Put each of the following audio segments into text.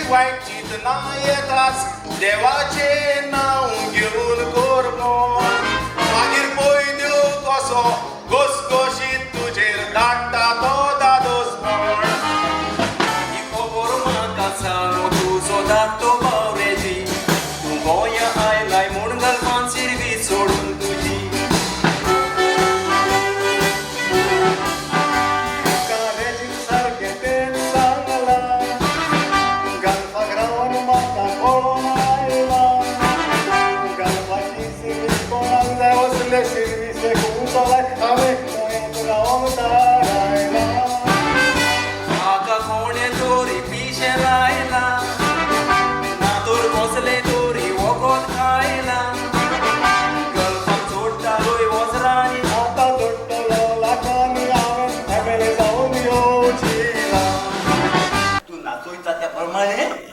वाईट चित ना येताच देवाचे नाव घेऊन कोरमो मागीर पळय देव कसो घोसघोशीत तुजेर धाडटा तो दादोस म्हण ही खबर म्हाका सांग तुजो धाकटो बावरेजी तूं गोंया आयलाय म्हूण गल्फान सिरवी सोडून तुजी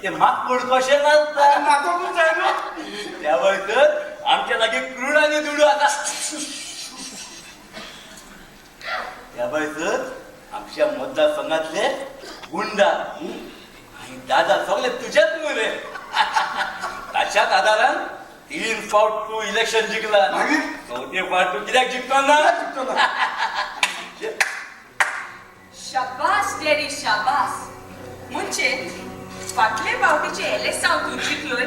ते मागपूड कशें नाचता नाचोकूच जाय न्हू त्या वळखर आमच्या लागीं क्रूड आनी दुडू आसा त्या वळखर आमच्या मतदारसंघातले गुंडा आनी दादा सगळे तुजेच मरे ताच्याच आदारान 3 फावट तूं इलेक्शन जिखला चवथे फावट तूं कित्याक जिखतो ना शाबास डेडी शाबास म्हणजे फाटले फावटीचे एलेक्सांव तूं जिखलोय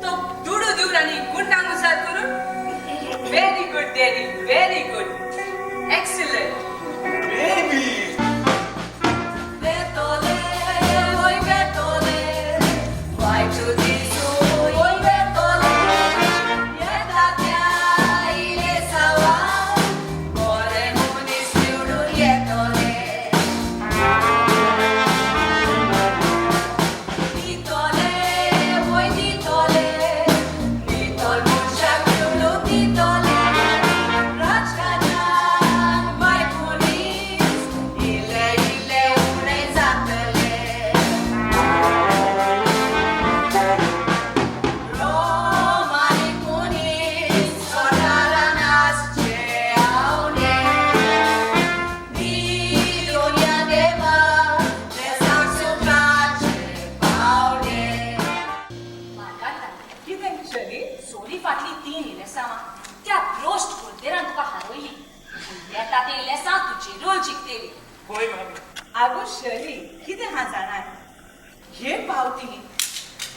तो दुडू दिवून आनी गुंडांक उजार करून very good daddy very good excellent baby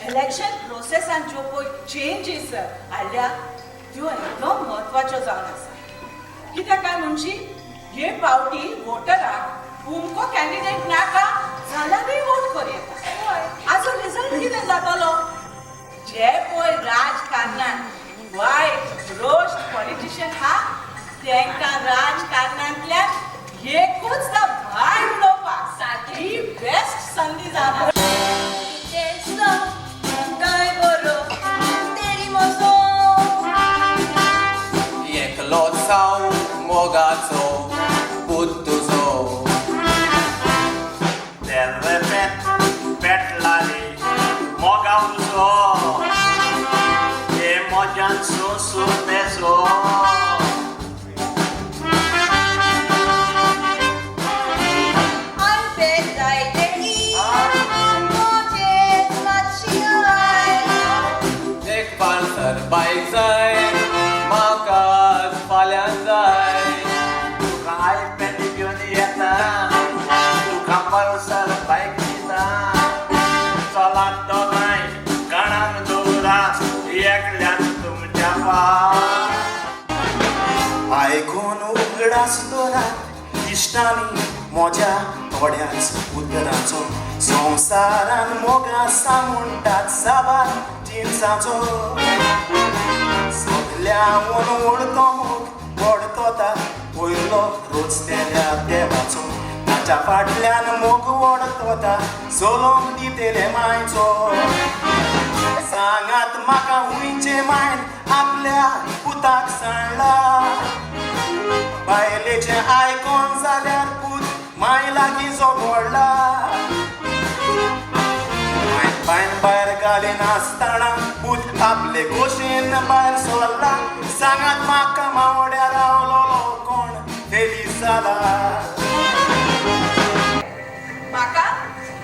election प्रोसेसान ज्यो पळय चेंजीस हाडल्या त्यो एकदम म्हत्वाच्यो जावन आसा कित्याक काय म्हणची हे फावटी वोटराक तुमको कॅन्डिडेट नाका जाल्यारूय वोट करूं येता हाचो रिजल्ट कितें जातलो जे पळय राजकारणान वायट भ्रश्ट पॉलिटिशियन हा तांकां राजकारणांतल्यान एकूचदा भायर उडोवपाक सारकी बेस्ट संदी जाता जाऊ मोगाचो पूत तुजो पेटलाली मोगाव तुजो हे मोजान सो तेजो बाईक जाय म्हाका फाल्यां जाय तुका आयपॅड घेवन येता तुका पल्सर बायक दिता चलात दोगांय गणान दवरात एकल्यान तुमच्या पाय आयकून उगडास दोरात इश्टांनी मोज्या थोड्याच उतरांचो संवसारान मोगासा म्हणटात साबार जिन्साचो सगल्यावन ओळखो मोग वडतोता पयलो रोज तेल्या देवाचो ताच्या फाटल्यान मोग वडतोता सोलोंग दितेले मायचो सांगात म्हाका हुंयचे मायन आपल्या पुताक सांडला बायलेचे आयकोन जाल्यार पूत माय लागीं जोडला बायन भायर घालीन आसतना पूत आपले खोशेन भायर सरला सांगात म्हाका मावड्या रावलो कोण फेलीस जाला म्हाका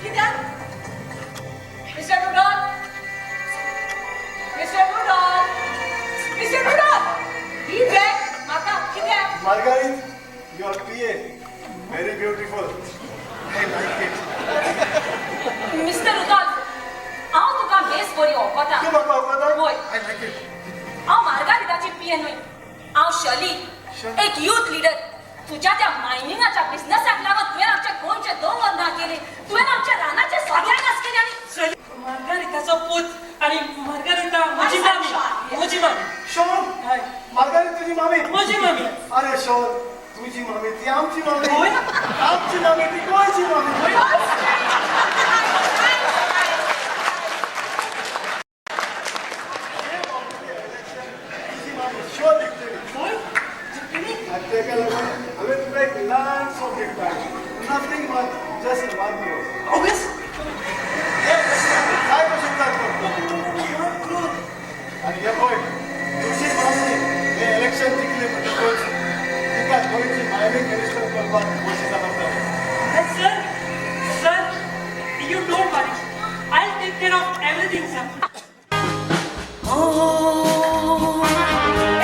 कित्याक मिस्टर रुडॉल ही बॅग म्हाका कित्याक Margaret, your PA, very beautiful. I like it. Mister Rudolph हांव तुका बेस बरी ओळखता तूं म्हाका वळखता? होय I like it. हांव मार्गारिताची पिये न्हय हांव शली एक यूथ लिडर तुझ्या त्या मायनिंगाच्या बिझनेसाक लागून तुवें आमचे गोंयचे 2 वंदा केले तुवें आमच्या रानाचे सगळ्यांनाच केले आनी मार्गारिताचो पूत आणि मार्गारिता म्हजी मामी Sean, Margaret तुझी मामी. म्हजी मामी अरे Sean, तुझी मामी ती आमची मामी. होय? आमची मामी ती गोंयची मामी. Sure victory. And take a look. I will break lots of big bags. Nothing but just marvelous. Always? काय कशी करतो? आणि हे बोय तुझी मामी हे इलेक्शन जिंकले म्हणजे गोंयची तिका गोंयची मायनिंग मिनिस्टर करपाक गोंयची जबाबदारी Sir, you don't worry. I'll take care of everything, sir.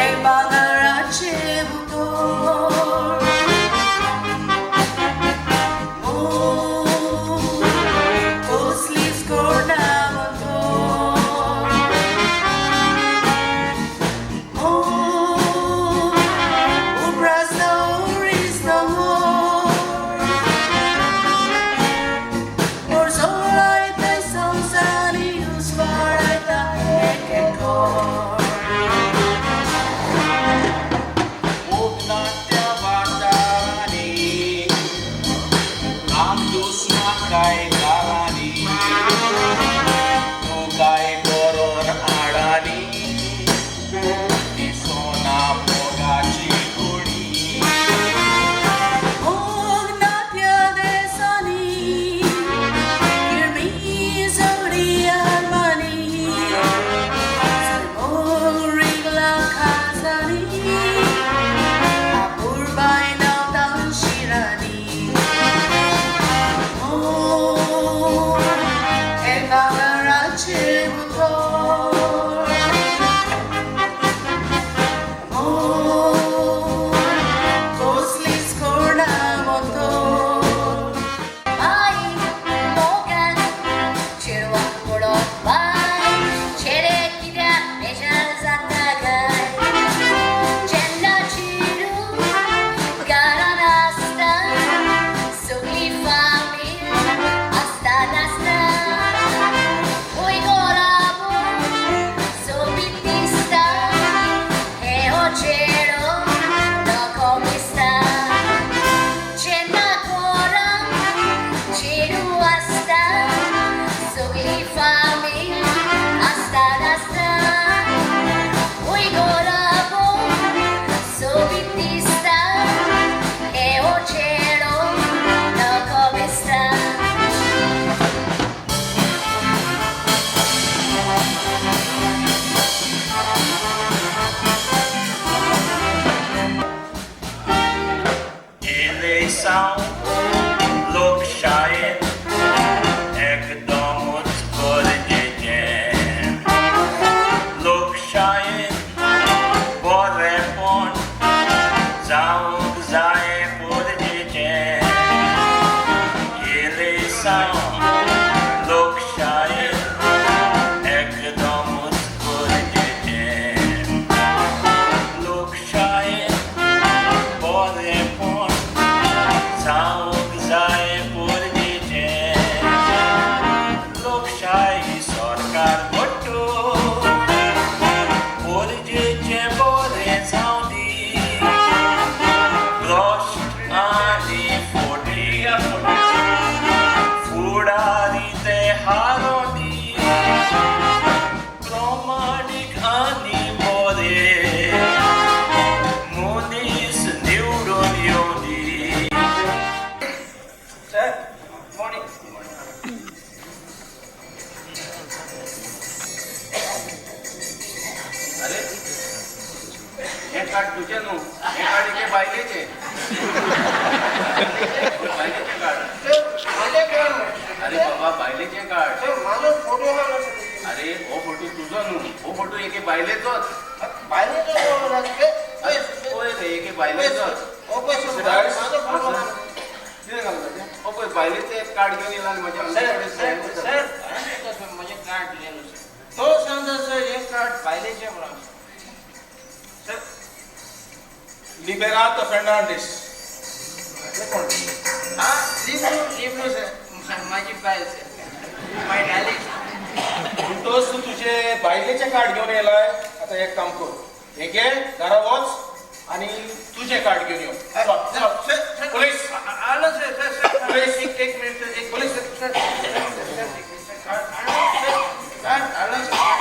El bagarache butor Kosli skorda butor Ubraz no uris no more Por zola te samsari usva सावन लोकशायेन एकदमच गरजेचें लोकशायेन बरेंपण जावंक जाय गरजेचें येले सावन लोकशायेन एकदमच गरजेचें लोकशायेन बरेंपण जावंक जाय गरजेचें लोकशाही सरकार घट्टो गरजेचें बरें जावं दी भ्रश्ट आनी फोटी फुडारी ते हारों दी प्रामाणीक आनी बरें मनीस निवडून येवं दी Sir, morning. अरे हे कार्ड तुझे न्हू हे कार्ड इथे बायलेचे बायलेचे कार्ड अरे बाबा बायलेचे कार्ड माझो फोटो अरे हो फोटो तुझो न्हू हो फोटो एके बायलेचोच होय रे एके बायलेचोच हो पळय बायलेचे एक कार्ड घेऊन येला आणि माझ्या माझे कार्ड दिलेलो तो सांगता सर हे कार्ड बायलेचे म्हणून Liberato Fernandes. हा लिबरो सर माझी बायल सर माय डायलेक्ट तोच तू तुझे बायलेचे कार्ड घेऊन येलाय आता एक काम कर हे घे घरा वच आणि तुझे कार्ड घेऊन ये पोलीस आलो सर पोलीस एक मिनिट एक पोलीस कार्ड आलो सर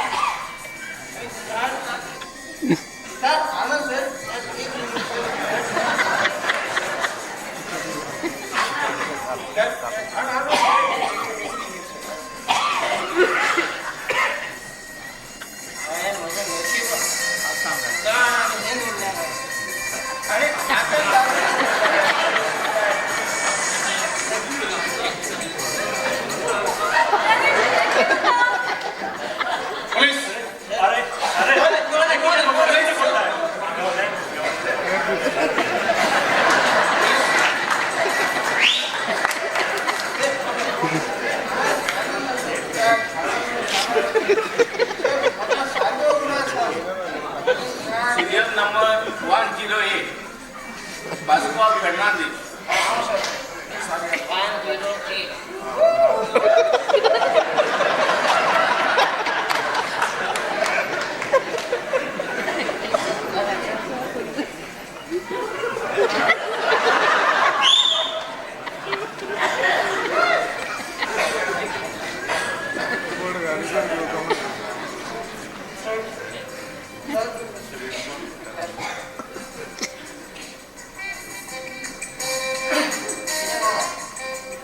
पोलीस अरे अरे Serial number 108 Pascual Fernandez.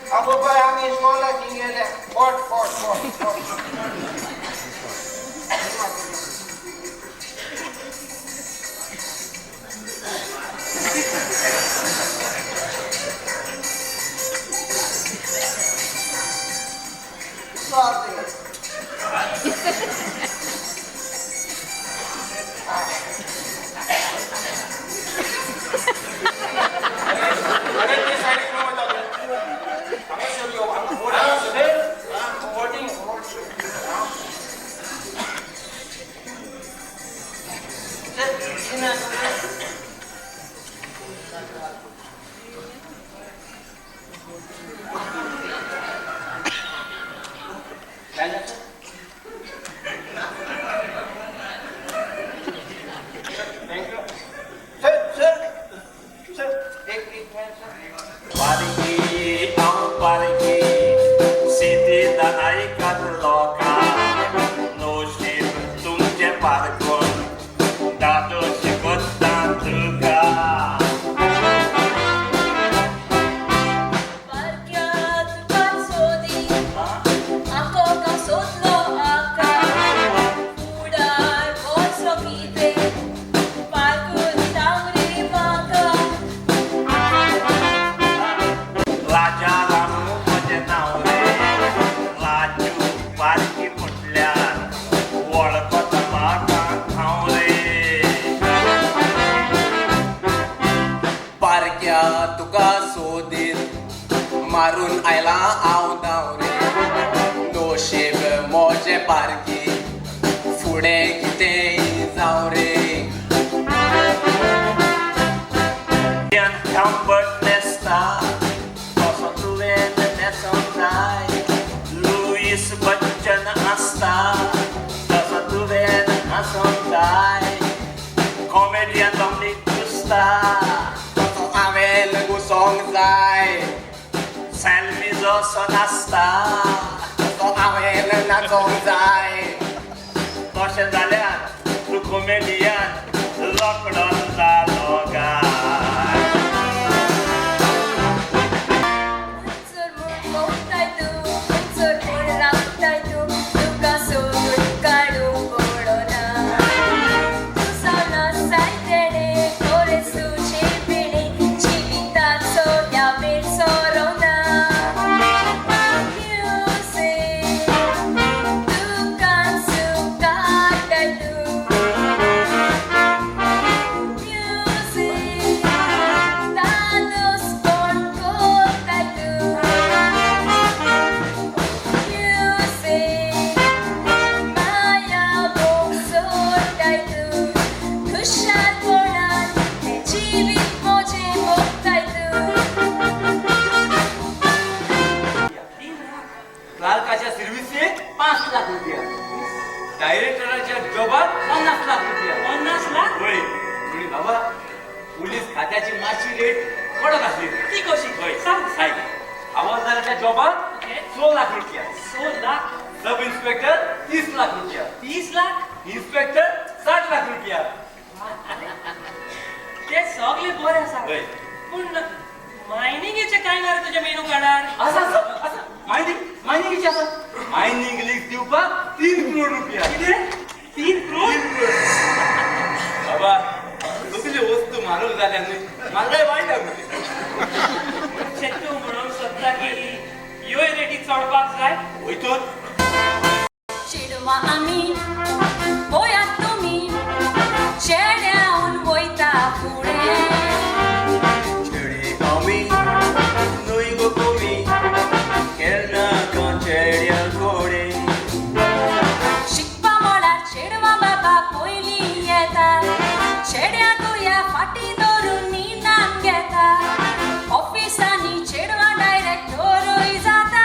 Ako ba ang iskola tingele? Pot. अरे ते साइड मध्ये जातो आम्हाला Voting. सद्या तुका सोदीत मारून आयला हांव धांवरे नोशेब मोजे पारकी फुडें कितेंय जावं रे Comfort nesta, posso tu ver nessa ondai. Luis Bachan asta, posso tu ver nessa ondai. Comedian Dominic Gusta, कसो हांवें लगूसोंक जाय Selmis also nasta. कसो हांवें नाचोंक जाय तशें जाल्यार तूं comedian lockdown जालो गाय. क्लार्काच्या सर्व्हिसेक 5 लाख रुपया डायरेक्टराच्या जॉबात 50 लाख रुपया 50 लाख होय आणि बाबा पोलीस खात्याची मातशी रेट कडक असली ती कशी होय सांग सांग हवालदाराच्या जॉबात 16 लाख रुपया 16 लाख सब इन्स्पेक्टर 30 लाख रुपया 30 लाख इन्स्पेक्टर 60 लाख रुपया ते सगळे बरे आसा होय पूण मायनिंगेचे काय ना रे तुझ्या मेनू कार्डार असं मायनिंगचे असं मायनिंग लीक दिवपाक 3 करोड रुपया किती 3 करोड बाबा कसली वस्तू म्हारग जाल्या न्हय म्हारगाय वायट तू म्हणून सोदता की ह्यो रेटी चडपाक जाय वयतो चेडवा आमी गोंयांत तुमी चेड्यावन वयता फुडें चेडी आमी न्हय गो कमी केन्ना चेड्या घोडे शिकपा म्हळ्यार चेडवा बाबा पयलीं येता चेड्या तुया फाटी धरून निनान घेता ऑफिसांनी चेडवा डायरेक्टरूय जाता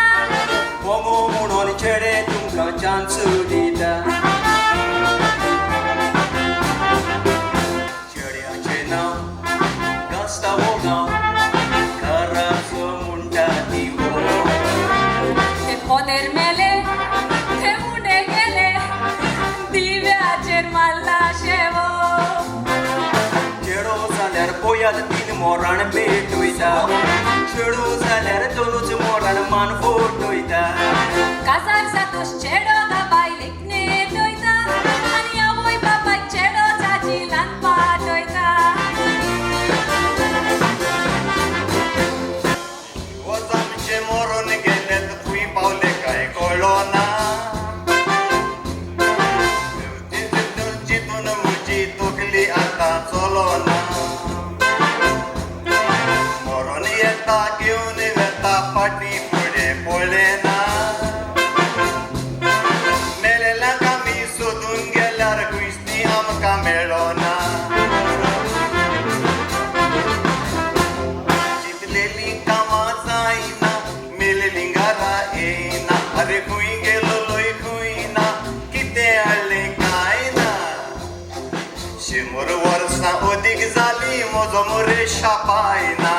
मोमो म्हणून चेडे तुमकां चान्स दिता चेड्याचें नांव गास्ता वो गांव घराचो म्हणटा दिवो ते पोदेर मेले ते उडे गेले दिव्याचेर मारला शेवो चेडो जाल्यार पयात 3 मोराण भेट वयता चेडू जाल्यार दोनूच मोराण मान फोट वयता काजार जातोच चेडो बाबायलेक नेट वयता आनी आवय बाबायक चेडो जाची ल्हानपाट वयता वच आमचे मोरून गेले खंय पावले काय कळ्ळो ना चिंतून म्हजी तकली आतां चलोना मोरून येता घेवन वेता फाटी फुडें पळयना मेलेल्यांक आमी सोदून गेल्यार कुस्ती आमकां मेळना चिंतलेलीं कामां जायना मेलेलीं घरा येना अरे खंय गेलो लोय खंय ना कितें हाडलें काय ना 100 वर्सां अदीक जालीं म्हजो मोरेशा पायना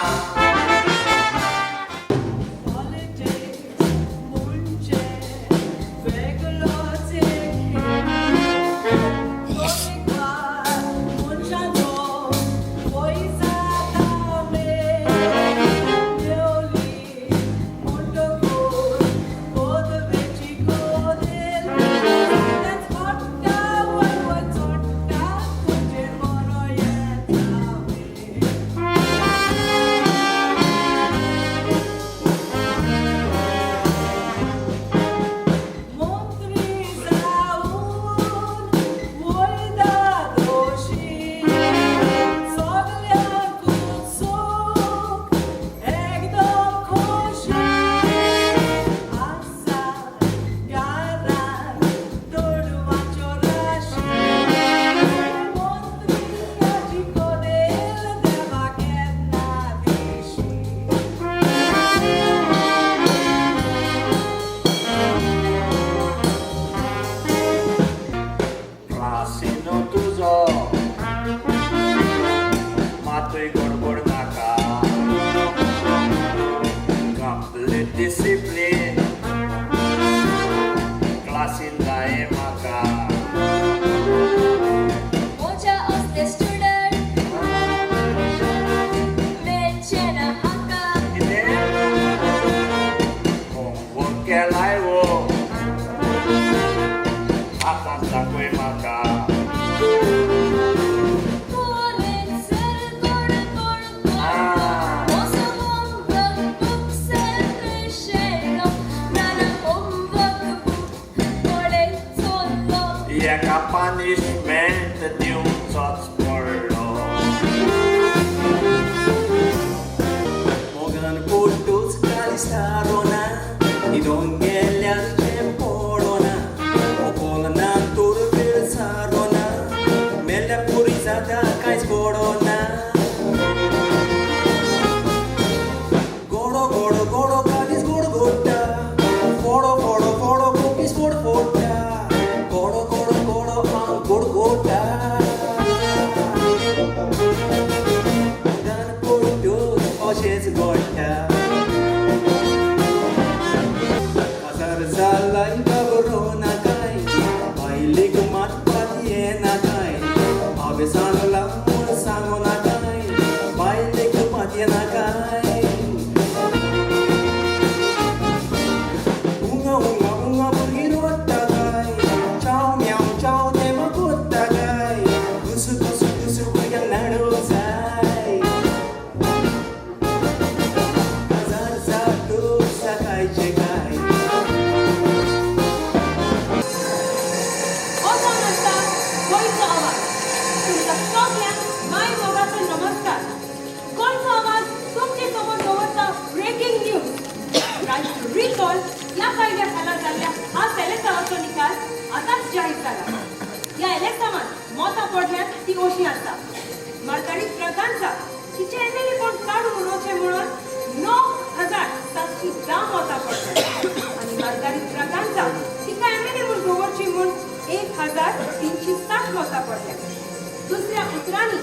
दुसऱ्यांनी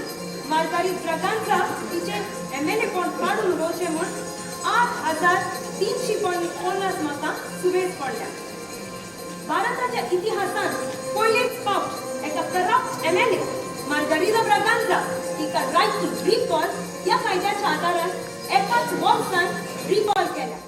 मार्गारीत ब्रागांचा तिचे MLA कोण काढून उडोवचे म्हूण 8,350 मतां सुबेज पडल्या. भारताच्या इतिहासात पयलेच फावट एका करप्ट MLA मार्गारीता ब्रागांचा तिका रायट टू रिकॉल ह्या कायद्याच्या आदारान एकाच वर्सान रिकॉल केल्या.